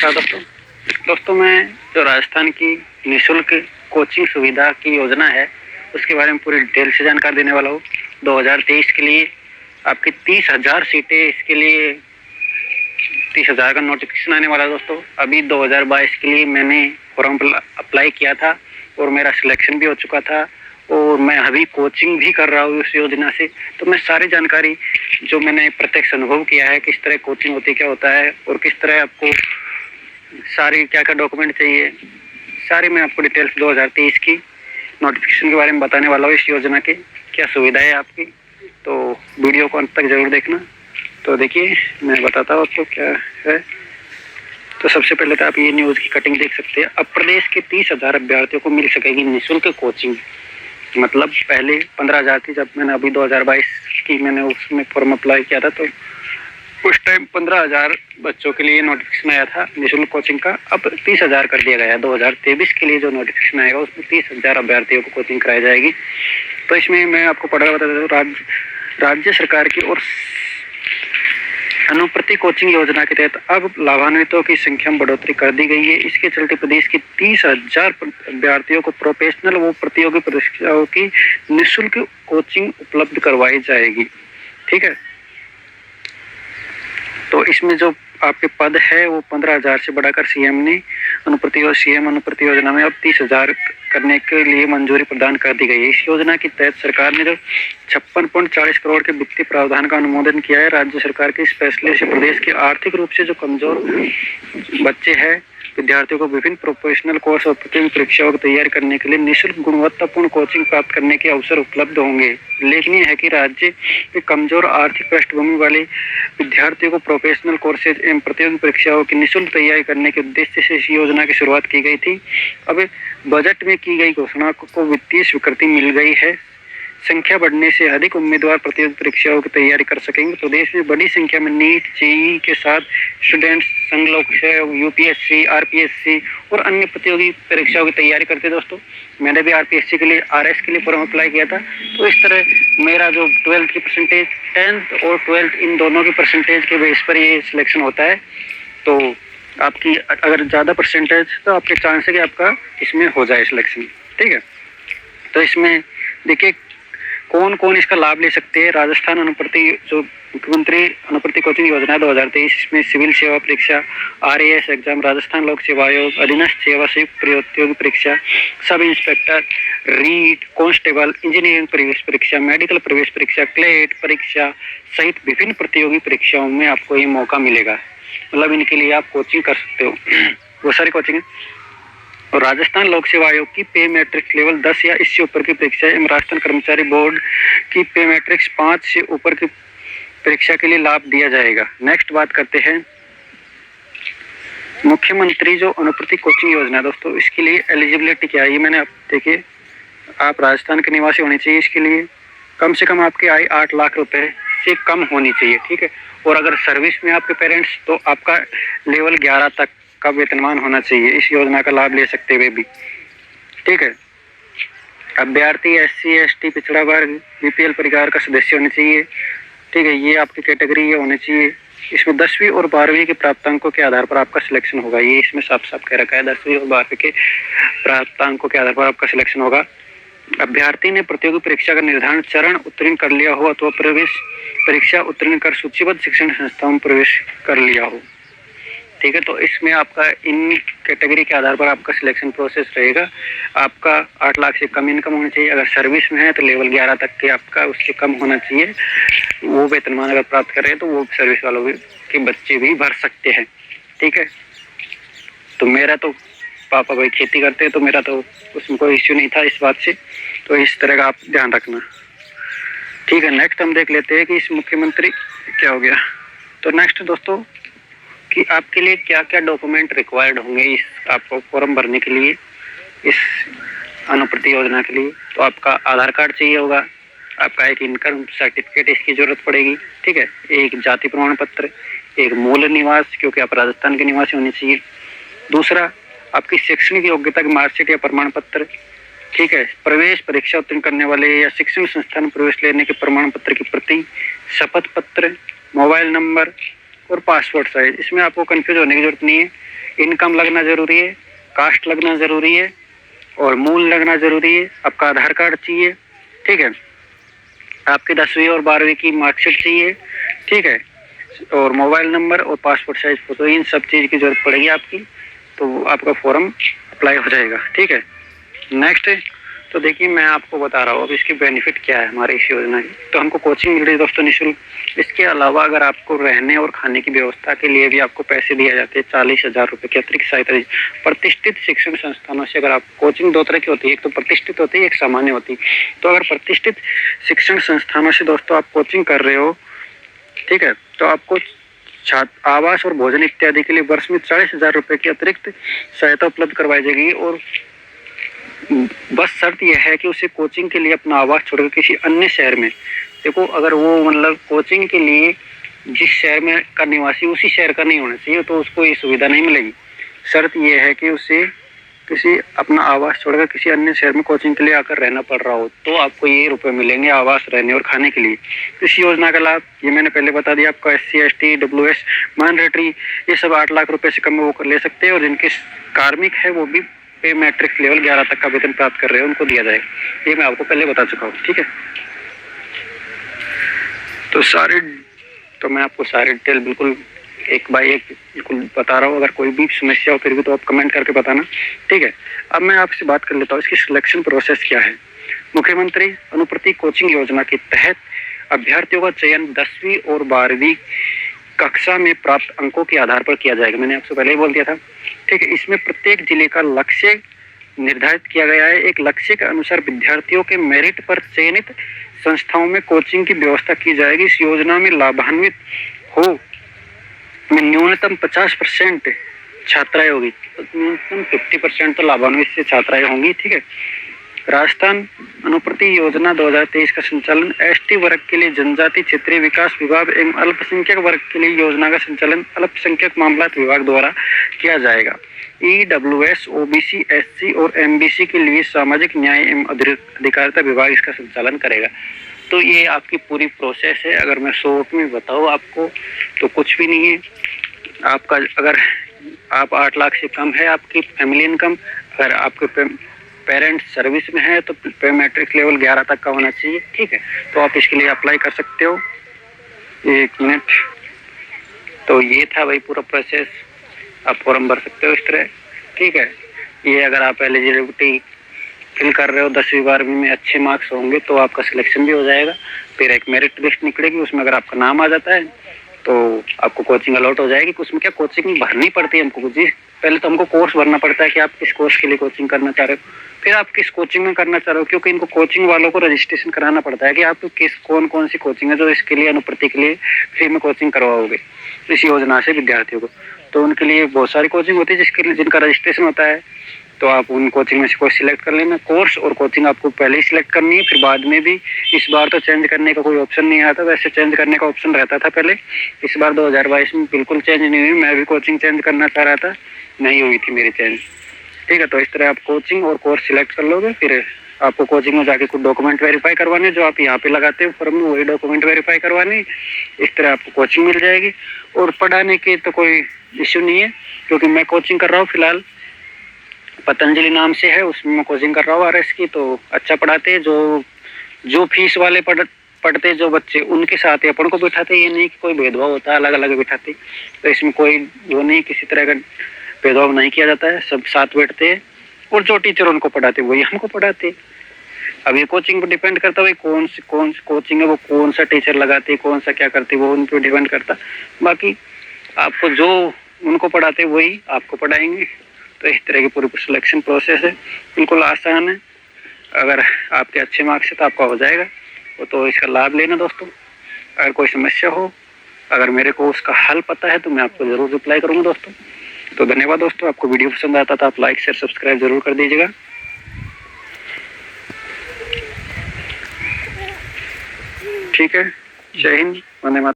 नमस्कार दोस्तों, मैं जो राजस्थान की निःशुल्क कोचिंग सुविधा की योजना है उसके बारे में पूरी डिटेल से जानकारी देने वाला हूँ। 2023 के लिए आपकी 30,000 सीटें, इसके लिए 30,000 का नोटिफिकेशन आने वाला है दोस्तों। अभी 2022 के लिए मैंने फॉर्म अप्लाई किया था और मेरा सिलेक्शन भी हो चुका था और मैं अभी कोचिंग भी कर रहा हूँ उस योजना से। तो मैं सारी जानकारी जो मैंने प्रत्यक्ष अनुभव किया है, किस तरह कोचिंग होती है, क्या होता है और किस तरह आपको सारी क्या क्या डॉक्यूमेंट चाहिए, सारी मैं आपको डिटेल्स 2023 की नोटिफिकेशन के बारे में बताने वाला हूँ। इस योजना के क्या सुविधा है आपकी, तो वीडियो को अंत तक जरूर देखना। तो देखिए मैं बताता हूँ आपको क्या है। तो सबसे पहले तो आप ये न्यूज़ की कटिंग देख सकते हैं। अब प्रदेश के 30,000 अभ्यर्थियों को मिल सकेगी निःशुल्क कोचिंग। मतलब पहले 15,000 थी, जब मैंने अभी 2022 की मैंने उसमें फॉर्म अप्लाई किया था तो उस टाइम 15,000 बच्चों के लिए नोटिफिकेशन आया था निःशुल्क कोचिंग का। अब 30,000 कर दिया गया है। 2023 के लिए जो नोटिफिकेशन आएगा उसमें 30,000 अभ्यर्थियों को कोचिंग कराई जाएगी। तो इसमें मैं आपको पढ़ा बता देता हूँ। राज्य सरकार की ओर अनुप्रति कोचिंग योजना के तहत अब लाभान्वितों की संख्या में बढ़ोतरी कर दी गई है। इसके चलते प्रदेश की 30,000 अभ्यर्थियों को प्रोफेशनल व प्रतियोगी परीक्षाओं की निःशुल्क कोचिंग उपलब्ध करवाई जाएगी। ठीक है, तो इसमें जो आपके पद है वो 15,000 से बढ़ाकर सीएम अनुप्रति योजना में अब 30,000 करने के लिए मंजूरी प्रदान कर दी गई है। इस योजना के तहत सरकार ने जो 56.40 करोड़ के वित्तीय प्रावधान का अनुमोदन किया है। राज्य सरकार के इस फैसले से प्रदेश के आर्थिक रूप से जो कमजोर बच्चे हैं, विद्यार्थियों को विभिन्न प्रोफेशनल कोर्स और प्रतियोगी परीक्षाओं की तैयारी करने के लिए निःशुल्क गुणवत्तापूर्ण कोचिंग प्राप्त करने के अवसर उपलब्ध होंगे। उल्लेखनीय है कि राज्य के कमजोर आर्थिक पृष्ठभूमि वाले विद्यार्थियों को प्रोफेशनल कोर्सेज एवं प्रतियोगी परीक्षाओं की निःशुल्क तैयारी करने के उद्देश्य से इस योजना की शुरुआत की गई थी। अब बजट में की गई घोषणा को वित्तीय स्वीकृति मिल गई है। संख्या बढ़ने से अधिक उम्मीदवार प्रतियोगी परीक्षाओं की तैयारी कर सकेंगे। प्रदेश में बड़ी संख्या में नीट, जेईई के साथ स्टूडेंट्स संघ लोक यूपीएससी, आरपीएससी और अन्य प्रतियोगी परीक्षाओं की तैयारी करते। दोस्तों मैंने भी आरपीएससी के लिए, आरएस के लिए फॉर्म अप्लाई किया था। तो इस तरह मेरा जो 12th की परसेंटेज, 10th और 12th इन दोनों की परसेंटेज के बेस पर ये सिलेक्शन होता है। तो आपकी अगर ज़्यादा परसेंटेज तो आपके चांस है कि आपका इसमें हो जाए सिलेक्शन। ठीक है, तो इसमें देखिए कौन कौन इसका लाभ ले सकते हैं। राजस्थान अनुप्रति जो मुख्यमंत्री अनुप्रति कोचिंग योजना 2023, इसमें सिविल सेवा परीक्षा, आरएएस एग्जाम, राजस्थान लोक सेवा आयोग, अधीनस्थ सेवा संयुक्त प्रतियोगी परीक्षा, sub inspector, REET, constable, engineering प्रवेश परीक्षा, मेडिकल प्रवेश परीक्षा, क्लेट परीक्षा सहित विभिन्न प्रतियोगी परीक्षाओं में आपको ये मौका मिलेगा। मतलब इनके लिए आप कोचिंग कर सकते हो। वो सारी कोचिंग है। और राजस्थान लोक सेवा आयोग की पे मैट्रिक्स लेवल 10 या इससे ऊपर की परीक्षा एवं राजस्थान कर्मचारी बोर्ड की पे मैट्रिक्स 5 से ऊपर की परीक्षा के लिए लाभ दिया जाएगा। नेक्स्ट बात करते हैं मुख्यमंत्री जो अनुप्रति कोचिंग योजना। दोस्तों इसके लिए एलिजिबिलिटी क्या है ये मैंने आप देखिए, आप राजस्थान के निवासी होने चाहिए। इसके लिए कम से कम आपकी आय 8 लाख रुपए से कम होनी चाहिए। ठीक है, और अगर सर्विस में आपके पेरेंट्स, तो आपका लेवल 11 तक का वेतनमान होना चाहिए इस योजना का लाभ ले सकते हुए भी। ठीक है, अभ्यर्थी एससी, एसटी, पिछड़ा वर्ग, बीपीएल परिवार का सदस्य होने चाहिए। ठीक है, ये आपकी कैटेगरी ये होनी चाहिए। इसमें 10वीं और 12वीं के प्राप्तांकों के आधार पर आपका सिलेक्शन होगा। ये इसमें साफ साफ कह रखा है, 10वीं और 12वीं के प्राप्तांकों के आधार पर आपका सिलेक्शन होगा। अभ्यर्थी ने प्रतियोगी परीक्षा का निर्धारण चरण उत्तीर्ण कर लिया हो अथवा प्रवेश परीक्षा उत्तीर्ण कर सूचीबद्ध शिक्षण संस्थाओं में प्रवेश कर लिया हो। ठीक है, तो इसमें आपका इन कैटेगरी के आधार पर आपका सिलेक्शन प्रोसेस रहेगा। आपका 8 लाख से कम इनकम होनी चाहिए। अगर सर्विस में है तो लेवल 11 तक के आपका उससे कम होना चाहिए। वो वेतनमान अगर प्राप्त कर रहे हैं तो वो सर्विस वालों के बच्चे भी भर सकते हैं। ठीक है, तो मेरा तो पापा भाई खेती करते हैं तो मेरा तो उसमें कोई इश्यू नहीं था इस बात से। तो इस तरह का आप ध्यान रखना। ठीक है, नेक्स्ट हम देख लेते हैं कि इस मुख्यमंत्री क्या हो गया। तो नेक्स्ट दोस्तों कि आपके लिए क्या क्या डॉक्यूमेंट रिक्वायर्ड होंगे इस आपको फॉर्म भरने के लिए, इस अनुप्रति योजना के लिए। तो आपका आधार कार्ड चाहिए होगा, आपका एक इनकम सर्टिफिकेट इसकी जरूरत पड़ेगी। ठीक है, एक जाति प्रमाण पत्र, एक मूल निवास क्योंकि आप राजस्थान के निवासी होने चाहिए। दूसरा आपकी शैक्षणिक योग्यता की मार्कशीट या प्रमाण पत्र। ठीक है, प्रवेश परीक्षा उत्तीर्ण करने वाले या शिक्षण संस्थान में प्रवेश लेने के प्रमाण पत्र की प्रति, शपथ पत्र, मोबाइल नंबर, और पासपोर्ट साइज। इसमें आपको कंफ्यूज होने की जरूरत नहीं है। इनकम लगना जरूरी है, कास्ट लगना जरूरी है और मूल लगना जरूरी है। आपका आधार कार्ड चाहिए, ठीक है, आपकी 10वीं और 12वीं की मार्कशीट चाहिए, ठीक है, और मोबाइल नंबर और पासपोर्ट साइज फोटो, इन सब चीज़ की जरूरत पड़ेगी आपकी, तो आपका फॉर्म अप्लाई हो जाएगा, ठीक है। नेक्स्ट, तो देखिए मैं आपको बता रहा हूँ अब इसकी बेनिफिट क्या है हमारी इस योजना की। तो हमको कोचिंग मिल रही है दोस्तों निःशुल्क। इसके अलावा अगर आपको रहने और खाने की व्यवस्था के लिए भी आपको पैसे दिए जाते हैं 40,000 रुपये की अतिरिक्त सहायता। प्रतिष्ठित शिक्षण संस्थानों से अगर आप, कोचिंग दो तरह की होती है, एक तो प्रतिष्ठित होती है, एक सामान्य होती है। तो अगर प्रतिष्ठित शिक्षण संस्थानों से दोस्तों आप कोचिंग कर रहे हो, ठीक है, तो आपको छात्र आवास और भोजन इत्यादि के लिए वर्ष में 40,000 रुपये की अतिरिक्त सहायता उपलब्ध करवाई जाएगी। और बस शर्त यह है कि उसे कोचिंग के लिए अपना आवास छोड़कर किसी अन्य शहर में, देखो अगर वो मतलब कोचिंग के लिए जिस शहर में का निवासी उसी शहर का नहीं होना चाहिए, तो उसको ये सुविधा नहीं मिलेगी। शर्त यह है कि उसे किसी अपना आवास छोड़कर किसी अन्य शहर में कोचिंग के लिए आकर रहना पड़ रहा हो, तो आपको ये रुपए मिलेंगे आवास, रहने और खाने के लिए। इस योजना का लाभ ये मैंने पहले बता दिया आपको, SC ST WS माइनॉरिटी ये सब 8 लाख रुपए से कम में वो कर ले सकते हैं। और जिनके कार्मिक है वो भी पे मैट्रिक्स लेवल 11 तक का वेतन प्राप्त कर रहे हैं, उनको दिया जाएगा। ये मैं आपको पहले बता चुका हूँ, ठीक है। तो मैं आपको सारे डिटेल बिल्कुल एक बाय एक बिल्कुल बता रहा हूँ। अगर कोई भी समस्या हो फिर भी तो आप कमेंट करके बताना, ठीक है। अब मैं आपसे बात कर लेता हूँ इसकी सिलेक्शन प्रोसेस क्या है। मुख्यमंत्री अनुप्रति कोचिंग योजना के तहत अभ्यर्थियों का चयन 10वीं और 12वीं कक्षा में प्राप्त अंकों के आधार पर किया जाएगा। मैंने आपसे पहले ही बोल दिया था, ठीक है। इसमें प्रत्येक जिले का लक्ष्य निर्धारित किया गया है। एक लक्ष्य के अनुसार विद्यार्थियों के मेरिट पर चयनित संस्थाओं में कोचिंग की व्यवस्था की जाएगी। इस योजना में लाभान्वित हो में न्यूनतम 50% छात्राएं होगी, तो न्यूनतम 50% तो लाभान्वित से छात्राएं होंगी, ठीक है। राजस्थान अनुप्रति योजना 2023 का संचालन ST वर्ग के लिए जनजाति क्षेत्रीय विकास विभाग एवं अल्पसंख्यक वर्ग के लिए योजना का संचालन अल्पसंख्यक मामलात विभाग द्वारा किया जाएगा। EWS OBC SC और MBC के लिए सामाजिक न्याय एवं अधिकारिता विभाग इसका संचालन करेगा। तो ये आपकी पूरी प्रोसेस है। अगर मैं शॉर्ट में बताऊँ आपको तो कुछ भी नहीं है। आपका अगर आप 8 लाख से कम है आपकी फैमिली इनकम, अगर आपके पेरेंट्स सर्विस में है तो पे मैट्रिक्स लेवल 11 तक का होना चाहिए, ठीक है। तो आप इसके लिए अप्लाई कर सकते हो। 1 मिनट, तो ये था भाई पूरा प्रोसेस। आप फॉर्म भर सकते हो इस तरह, ठीक है। ये अगर आप एलिजिबिलिटी फिल कर रहे हो 10वीं 12वीं में अच्छे मार्क्स होंगे तो आपका सिलेक्शन भी हो जाएगा। फिर एक मेरिट लिस्ट निकलेगी, उसमें अगर आपका नाम आ जाता है तो आपको कोचिंग अलॉट हो जाएगी। उसमें क्या कोचिंग भरनी पड़ती है हमको जी, पहले तो हमको कोर्स भरना पड़ता है कि आप किस कोर्स के लिए कोचिंग करना चाह रहे हो, फिर आप किस कोचिंग में करना चाह रहे हो, क्योंकि इनको कोचिंग वालों को रजिस्ट्रेशन कराना पड़ता है कि आप किस कौन सी कोचिंग है जो इसके लिए अनुप्रति के लिए फ्री में कोचिंग करवाओगे इस योजना से विद्यार्थियों को। तो उनके लिए बहुत सारी कोचिंग होती है जिसके लिए जिनका रजिस्ट्रेशन होता है, तो आप उन कोचिंग में से कोई सिलेक्ट कर लेना। कोर्स और कोचिंग आपको पहले ही सिलेक्ट करनी है, फिर बाद में भी। इस बार तो चेंज करने का कोई ऑप्शन नहीं आता, वैसे चेंज करने का ऑप्शन रहता था पहले। इस बार 2022 में बिल्कुल चेंज नहीं हुई। मैं भी कोचिंग चेंज करना चाह रहा था, नहीं हुई थी मेरी चेंज, ठीक है। तो इस तरह आप कोचिंग और कोर्स सिलेक्ट कर लोगे। फिर आपको कोचिंग में जाके कुछ डॉक्यूमेंट वेरीफाई करवाने, जो आप यहाँ पे लगाते हो फॉर्म में वही डॉक्यूमेंट वेरीफाई करवाने। इस तरह आपको कोचिंग मिल जाएगी। और पढ़ाने की तो कोई इश्यू नहीं है, क्योंकि मैं कोचिंग कर रहा हूँ फिलहाल, पतंजलि नाम से है, उसमें मैं कोचिंग कर रहा हूँ RS की। तो अच्छा पढ़ाते हैं, जो फीस वाले पढ़ते जो बच्चे उनके साथ ही अपन को बिठाते। ये नहीं कि कोई भेदभाव होता है, अलग अलग बिठाते। तो इसमें कोई वो नहीं, किसी तरह का भेदभाव नहीं किया जाता है, सब साथ बैठते हैं। और जो टीचर उनको पढ़ाते वही हमको पढ़ाते। अब ये कोचिंग पर डिपेंड करता है कौन सी कोचिंग है, वो कौन सा टीचर लगाते, कौन सा क्या करते, वो उन पर डिपेंड करता। बाकी आपको जो उनको पढ़ाते वही आपको पढ़ाएंगे। तो इस तरह की पूरी सिलेक्शन प्रोसेस है, बिल्कुल आसान है। अगर आपके अच्छे मार्क्स है तो आपका हो जाएगा। तो इसका लाभ लेना दोस्तों। अगर कोई समस्या हो, अगर मेरे को उसका हल पता है तो मैं आपको ज़रूर रिप्लाई करूँगा दोस्तों। तो धन्यवाद दोस्तों। आपको वीडियो पसंद आता था आप लाइक शेयर सब्सक्राइब जरूर कर दीजिएगा। ठीक है, जय हिंद, वंदे मातरम।